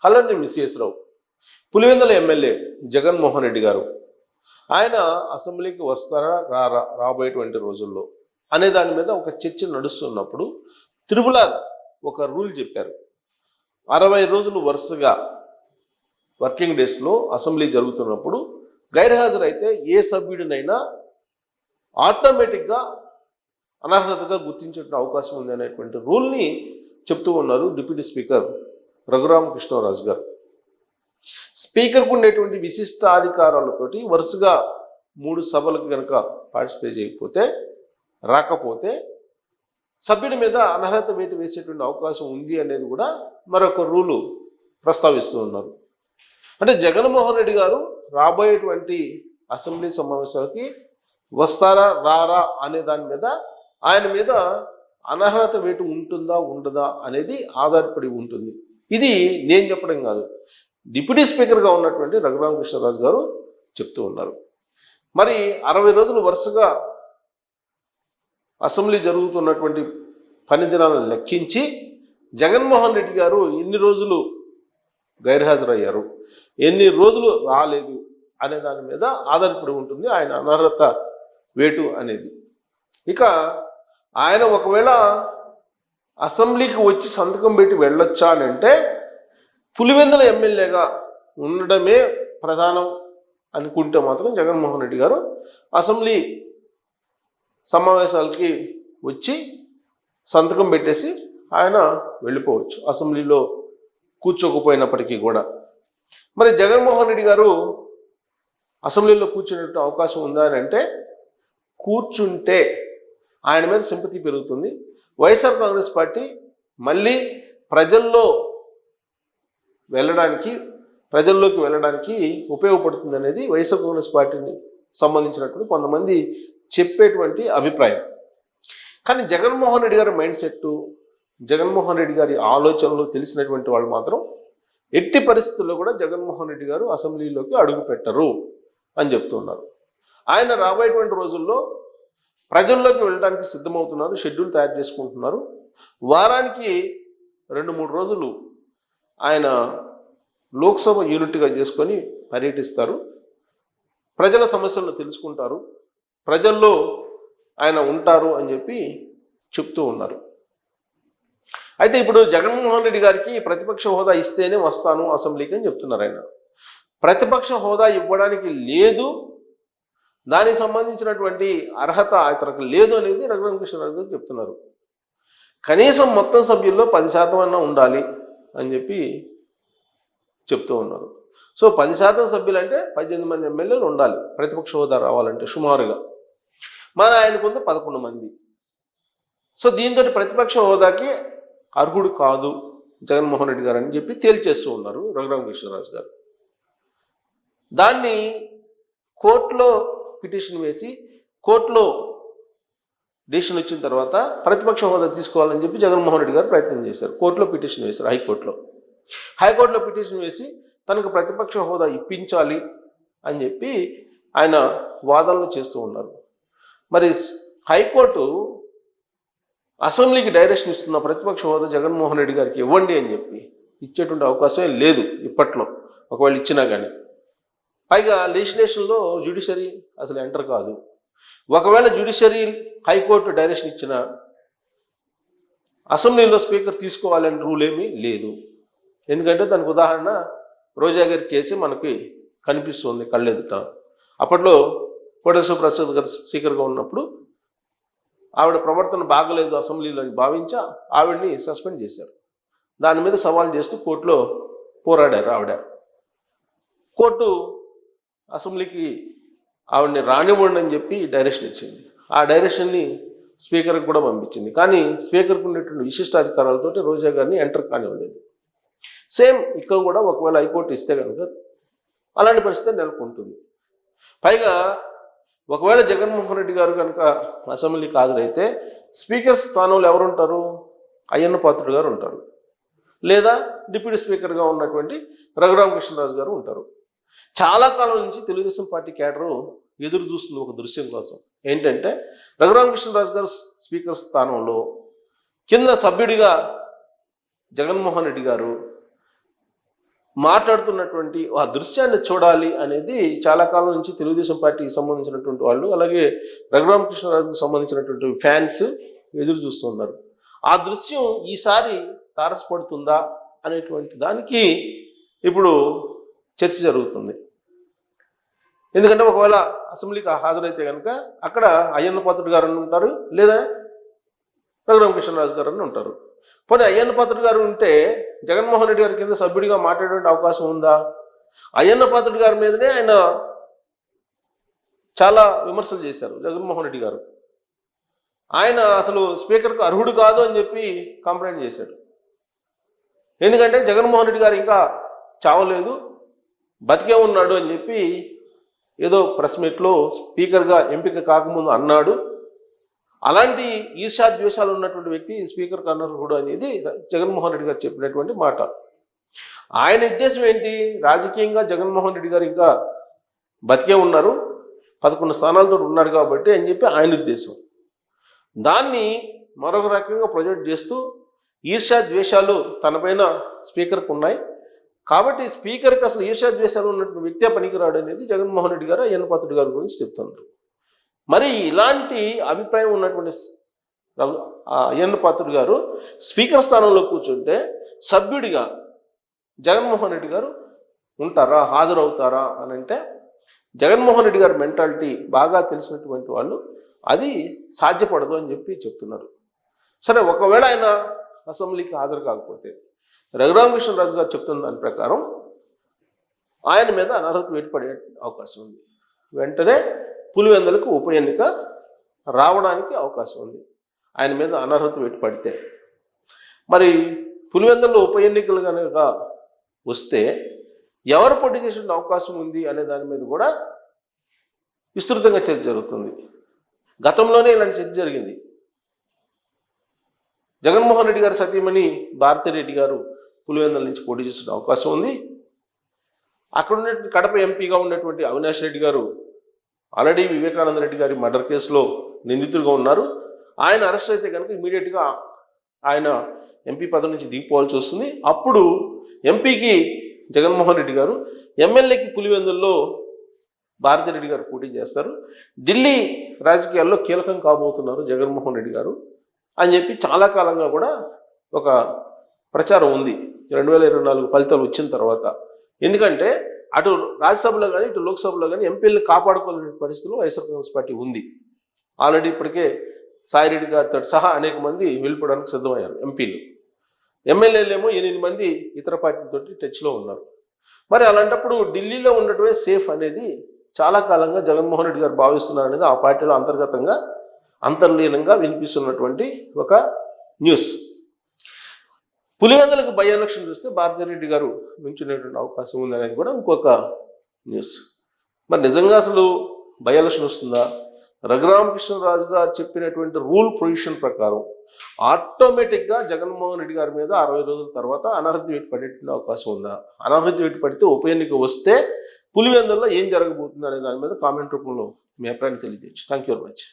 హల్లని మిస్ఎస్ రావు, Pulivendula MLA Jaganmohan Reddy గారు ఆయన అసెంబ్లీకి వస్తారా రాబోయేటువంటి రోజుల్లో అనే దాని మీద ఒక చర్చ నడుస్తున్నప్పుడు త్రిపుల ఒక రూల్ చెప్పారు. 60 రోజులు వరుసగా వర్కింగ్ డేస్లో అసెంబ్లీ జరుగుతున్నప్పుడు గైర్హాజరైతే ఏ సభ్యుడినైనా ఆటోమేటిక్గా అనర్హతగా గుర్తించే అవకాశం ఉంది అనేటువంటి రూల్ని చెప్తూ ఉన్నారు డిప్యూటీ స్పీకర్ రఘురామకృష్ణరాజు గారు. స్పీకర్కు ఉండేటువంటి విశిష్ట అధికారాలతోటి వరుసగా 3 సభలకు కనుక పార్టిసిపేట్ చేయకపోతే రాకపోతే సభ్యుడి మీద అనర్హత వేటు వేసేటువంటి అవకాశం ఉంది అనేది కూడా మరొక రూలు ప్రస్తావిస్తూ ఉన్నారు. అంటే జగన్మోహన్ రెడ్డి గారు రాబోయేటువంటి అసెంబ్లీ సమావేశాలకి వస్తారా రారా అనే దాని మీద ఆయన మీద అనర్హత వేటు ఉంటుందా ఉండదా అనేది ఆధారపడి ఉంటుంది. ఇది నేను చెప్పడం కాదు, డిప్యూటీ స్పీకర్గా ఉన్నటువంటి రఘురామకృష్ణరాజు గారు చెప్తూ ఉన్నారు. మరి 60 రోజులు వరుసగా అసెంబ్లీ జరుగుతున్నటువంటి పని దినాలను లెక్కించి జగన్మోహన్ రెడ్డి గారు ఎన్ని రోజులు గైర్హాజరయ్యారు, ఎన్ని రోజులు రాలేదు అనే దాని మీద ఆధారపడి ఉంటుంది ఆయన అనర్హత వేటు అనేది. ఇక ఆయన ఒకవేళ అసెంబ్లీకి వచ్చి సంతకం పెట్టి వెళ్ళొచ్చా అని అంటే పులివెందుల ఎమ్మెల్యేగా ఉండడమే ప్రధానం అనుకుంటే మాత్రం జగన్మోహన్ రెడ్డి గారు అసెంబ్లీ సమావేశాలకి వచ్చి సంతకం పెట్టేసి ఆయన వెళ్ళిపోవచ్చు, అసెంబ్లీలో కూర్చోకపోయినప్పటికీ కూడా. మరి జగన్మోహన్ రెడ్డి గారు అసెంబ్లీలో కూర్చునే అవకాశం ఉందా అని అంటే కూర్చుంటే ఆయన మీద సింపతి పెరుగుతుంది. వైఎస్ఆర్ కాంగ్రెస్ పార్టీ మళ్ళీ ప్రజల్లోకి వెళ్ళడానికి ఉపయోగపడుతుంది అనేది వైఎస్ఆర్ కాంగ్రెస్ పార్టీని సంబంధించినటువంటి కొంతమంది చెప్పేటువంటి అభిప్రాయం. కానీ జగన్మోహన్ రెడ్డి గారి మైండ్ సెట్, జగన్మోహన్ రెడ్డి గారి ఆలోచనలు తెలిసినటువంటి వాళ్ళు మాత్రం ఎట్టి పరిస్థితుల్లో కూడా జగన్మోహన్ రెడ్డి గారు అసెంబ్లీలోకి అడుగు పెట్టరు అని చెప్తున్నారు. ఆయన రాబోయేటువంటి రోజుల్లో ప్రజల్లోకి వెళ్ళడానికి సిద్ధమవుతున్నారు, షెడ్యూల్ తయారు చేసుకుంటున్నారు. వారానికి 2-3 రోజులు ఆయన లోక్సభ యూనిట్గా చేసుకొని పర్యటిస్తారు, ప్రజల సమస్యలను తెలుసుకుంటారు, ప్రజల్లో ఆయన ఉంటారు అని చెప్పి చెప్తూ ఉన్నారు. అయితే ఇప్పుడు జగన్మోహన్ రెడ్డి గారికి ప్రతిపక్ష హోదా ఇస్తేనే వస్తాను అసెంబ్లీకి అని చెప్తున్నారు. ఆయన ప్రతిపక్ష హోదా ఇవ్వడానికి లేదు, దానికి సంబంధించినటువంటి అర్హత అతనికి లేదు అనేది రఘురామకృష్ణరాజు గారు చెప్తున్నారు. కనీసం మొత్తం సభ్యుల్లో 10% అన్నా ఉండాలి అని చెప్పి చెప్తూ ఉన్నారు. సో 10% సభ్యులు అంటే 18 మంది ఎమ్మెల్యేలు ఉండాలి ప్రతిపక్ష హోదా రావాలంటే సుమారుగా. మరి ఆయనకుంది 11 మంది. సో దీంతో ప్రతిపక్ష హోదాకి అర్హుడు కాదు జగన్మోహన్ రెడ్డి గారు అని చెప్పి తేల్చేస్తూ ఉన్నారు రఘురామకృష్ణరాజు గారు. దాన్ని కోర్టులో పిటిషన్ వేసి కోర్టులో డిసిషన్ వచ్చిన తర్వాత ప్రతిపక్ష హోదా తీసుకోవాలని చెప్పి జగన్మోహన్ రెడ్డి గారు ప్రయత్నం చేశారు. కోర్టులో పిటిషన్ వేశారు, హైకోర్టులో పిటిషన్ వేసి తనకు ప్రతిపక్ష హోదా ఇప్పించాలి అని చెప్పి ఆయన వాదనలు చేస్తూ ఉన్నారు. మరి హైకోర్టు అసెంబ్లీకి డైరెక్షన్ ఇస్తున్న ప్రతిపక్ష హోదా జగన్మోహన్ రెడ్డి గారికి ఇవ్వండి అని చెప్పి ఇచ్చేటువంటి అవకాశమే లేదు ఇప్పట్లో, ఒకవేళ ఇచ్చినా కానీ. పైగా లెజిస్లేషన్లో జ్యుడిషియరీ అసలు ఎంటర్ కాదు. ఒకవేళ జ్యుడిషియరీ హైకోర్టు డైరెక్షన్ ఇచ్చిన అసెంబ్లీలో స్పీకర్ తీసుకోవాలని రూల్ ఏమీ లేదు. ఎందుకంటే దానికి ఉదాహరణ రోజా గారి కేసు మనకి కనిపిస్తుంది కళ్ళెదుట. అప్పట్లో కోటేశ్వర ప్రసాద్ గారు స్పీకర్గా ఉన్నప్పుడు ఆవిడ ప్రవర్తన బాగలేదు అసెంబ్లీలో అని భావించి ఆవిడని సస్పెండ్ చేశారు. దాని మీద సవాల్ చేస్తూ కోర్టులో పోరాడారు ఆవిడ. కోర్టు అసెంబ్లీకి ఆవిడని రానివ్వండి అని చెప్పి డైరెక్షన్ ఇచ్చింది. ఆ డైరెక్షన్ని స్పీకర్కి కూడా పంపించింది. కానీ స్పీకర్కి ఉండేటువంటి విశిష్టాధికారాలతో రోజా గారిని ఎంటర్ కానివ్వలేదు. సేమ్ ఇక్కడ కూడా ఒకవేళ హైకోర్టు ఇస్తే కనుక అలాంటి పరిస్థితి నెలకొంటుంది. పైగా ఒకవేళ జగన్మోహన్ రెడ్డి గారు కనుక అసెంబ్లీకి హాజరైతే స్పీకర్ స్థానంలో ఎవరు ఉంటారు? అయ్యన్న పాత్రుడు గారు ఉంటారు, లేదా డిప్యూటీ స్పీకర్గా ఉన్నటువంటి రఘురామకృష్ణరాజు గారు ఉంటారు. చాలా కాలం నుంచి తెలుగుదేశం పార్టీ క్యాడరు ఎదురు చూస్తుంది ఒక దృశ్యం కోసం. ఏంటంటే రఘురామకృష్ణరాజు గారు స్పీకర్ స్థానంలో కింద సభ్యుడిగా జగన్మోహన్ రెడ్డి గారు మాట్లాడుతున్నటువంటి ఆ దృశ్యాన్ని చూడాలి అనేది చాలా కాలం నుంచి తెలుగుదేశం పార్టీకి సంబంధించినటువంటి వాళ్ళు, అలాగే రఘురామకృష్ణరాజుకు సంబంధించినటువంటి ఫ్యాన్స్ ఎదురు చూస్తున్నారు. ఆ దృశ్యం ఈసారి తారసపడుతుందా అనేటువంటి దానికి ఇప్పుడు చర్చ జరుగుతుంది. ఎందుకంటే ఒకవేళ అసెంబ్లీకి హాజరైతే కనుక అక్కడ అయ్యన్న పాత్రుడు గారు అని ఉంటారు, లేదా రఘురామకృష్ణరాజు గారు అని ఉంటారు. పోనీ అయ్యన్న పాత్రుడు గారు ఉంటే జగన్మోహన్ రెడ్డి గారి కింద సభ్యుడిగా మాట్లాడే అవకాశం ఉందా? అయ్యన్న పాత్రుడు గారి మీదనే ఆయన చాలా విమర్శలు చేశారు జగన్మోహన్ రెడ్డి గారు. ఆయన అసలు స్పీకర్కు అర్హుడు కాదు అని చెప్పి కంప్లైంట్ చేశాడు. ఎందుకంటే జగన్మోహన్ రెడ్డి గారు ఇంకా చావలేదు, బతికే ఉన్నాడు అని చెప్పి ఏదో ప్రెస్ మీట్లో స్పీకర్గా ఎంపిక కాకముందు అన్నాడు. అలాంటి ఈర్ష్యా ద్వేషాలు ఉన్నటువంటి వ్యక్తి స్పీకర్కి అనర్హుడు అనేది జగన్మోహన్ రెడ్డి గారు చెప్పినటువంటి మాట. ఆయన ఉద్దేశం ఏంటి? రాజకీయంగా జగన్మోహన్ రెడ్డి గారు ఇంకా బతికే ఉన్నారు, 11 స్థానాలతో ఉన్నాడు కాబట్టి అని చెప్పి ఆయన ఉద్దేశం. దాన్ని మరొక రకంగా ప్రొజెక్ట్ చేస్తూ ఈర్ష్యా ద్వేషాలు తనపైన స్పీకర్కి ఉన్నాయి కాబట్టి స్పీకర్కి అసలు ఈర్ష్యా ద్వేషాలు ఉన్నటువంటి వ్యక్తే పనికిరాడు అనేది జగన్మోహన్ రెడ్డి గారు అయ్యన్న పాత్రుడు గారి గురించి చెప్తున్నారు. మరి ఇలాంటి అభిప్రాయం ఉన్నటువంటి అయ్యన్న పాత్రుడు గారు స్పీకర్ స్థానంలో కూర్చుంటే సభ్యుడిగా జగన్మోహన్ రెడ్డి గారు ఉంటారా, హాజరవుతారా అని అంటే జగన్మోహన్ రెడ్డి గారి మెంటాలిటీ బాగా తెలిసినటువంటి వాళ్ళు అది సాధ్యపడదు అని చెప్పి చెప్తున్నారు. సరే, ఒకవేళ ఆయన అసెంబ్లీకి హాజరు కాకపోతే రఘురామకృష్ణరాజు గారు చెప్తున్న దాని ప్రకారం ఆయన మీద అనర్హత వేటు పడే అవకాశం ఉంది. వెంటనే పులివెందులకు ఉప ఎన్నిక రావడానికి అవకాశం ఉంది ఆయన మీద అనర్హత వేటు పడితే. మరి పులివెందుల్లో ఉప ఎన్నికలు కనుక వస్తే ఎవరు పోటీ చేసే అవకాశం ఉంది అనే దాని మీద కూడా విస్తృతంగా చర్చ జరుగుతుంది. గతంలోనే ఇలాంటి చర్చ జరిగింది. జగన్మోహన్ రెడ్డి గారు సతీమణి భారతిరెడ్డి గారు పులివెందుల నుంచి పోటీ చేసే అవకాశం ఉంది. అక్కడ ఉన్న కడప ఎంపీగా ఉన్నటువంటి అవినాష్ రెడ్డి గారు ఆల్రెడీ వివేకానంద రెడ్డి గారి మర్డర్ కేసులో నిందితులుగా ఉన్నారు. ఆయన అరెస్ట్ అయితే కనుక ఇమీడియట్గా ఆయన ఎంపీ పదవి నుంచి దిగిపోవాల్సి వస్తుంది. అప్పుడు ఎంపీకి జగన్మోహన్ రెడ్డి గారు, ఎమ్మెల్యేకి పులివెందుల్లో భారతిరెడ్డి గారు పోటీ చేస్తారు. ఢిల్లీ రాజకీయాల్లో కీలకం కాబోతున్నారు జగన్మోహన్ రెడ్డి గారు అని చెప్పి చాలా కాలంగా కూడా ఒక ప్రచారం ఉంది 2024 ఫలితాలు వచ్చిన తర్వాత. ఎందుకంటే అటు రాజ్యసభలో కానీ ఇటు లోక్సభలో కానీ ఎంపీలను కాపాడుకోలేని పరిస్థితుల్లో వైఎస్ఆర్ కాంగ్రెస్ పార్టీ ఉంది. ఆల్రెడీ ఇప్పటికే సాయిరెడ్డి గారితో సహా అనేక మంది వెళ్ళిపోవడానికి సిద్ధమయ్యారు ఎంపీలు. ఎమ్మెల్యేలేమో 8 మంది ఇతర పార్టీలతోటి టచ్లో ఉన్నారు. మరి అలాంటప్పుడు ఢిల్లీలో ఉండటమే సేఫ్ అనేది చాలా కాలంగా జగన్మోహన్ రెడ్డి గారు భావిస్తున్నారు అనేది ఆ పార్టీలో అంతర్గతంగా అంతర్లీనంగా వినిపిస్తున్నటువంటి ఒక న్యూస్. పులివెందులకు బై ఎలక్షన్ చూస్తే భారతిరెడ్డి గారు నుంచునేటువంటి అవకాశం ఉంది అనేది కూడా ఇంకొక న్యూస్. మరి నిజంగా అసలు బై ఎలక్షన్ వస్తుందా? రఘురామకృష్ణరాజు గారు చెప్పినటువంటి రూల్ ప్రొవిజన్ ప్రకారం ఆటోమేటిక్గా జగన్మోహన్ రెడ్డి గారి మీద 60 రోజుల తర్వాత అనర్హత వేటు పడేటువంటి అవకాశం ఉందా? అనర్హత వేటు పడితే ఉప ఎన్నిక వస్తే పులివెందుల్లో ఏం జరగబోతుంది అనే దాని మీద కామెంట్ రూపంలో మీ అభిప్రాయాన్ని తెలియజేయచ్చు. Thank you very much.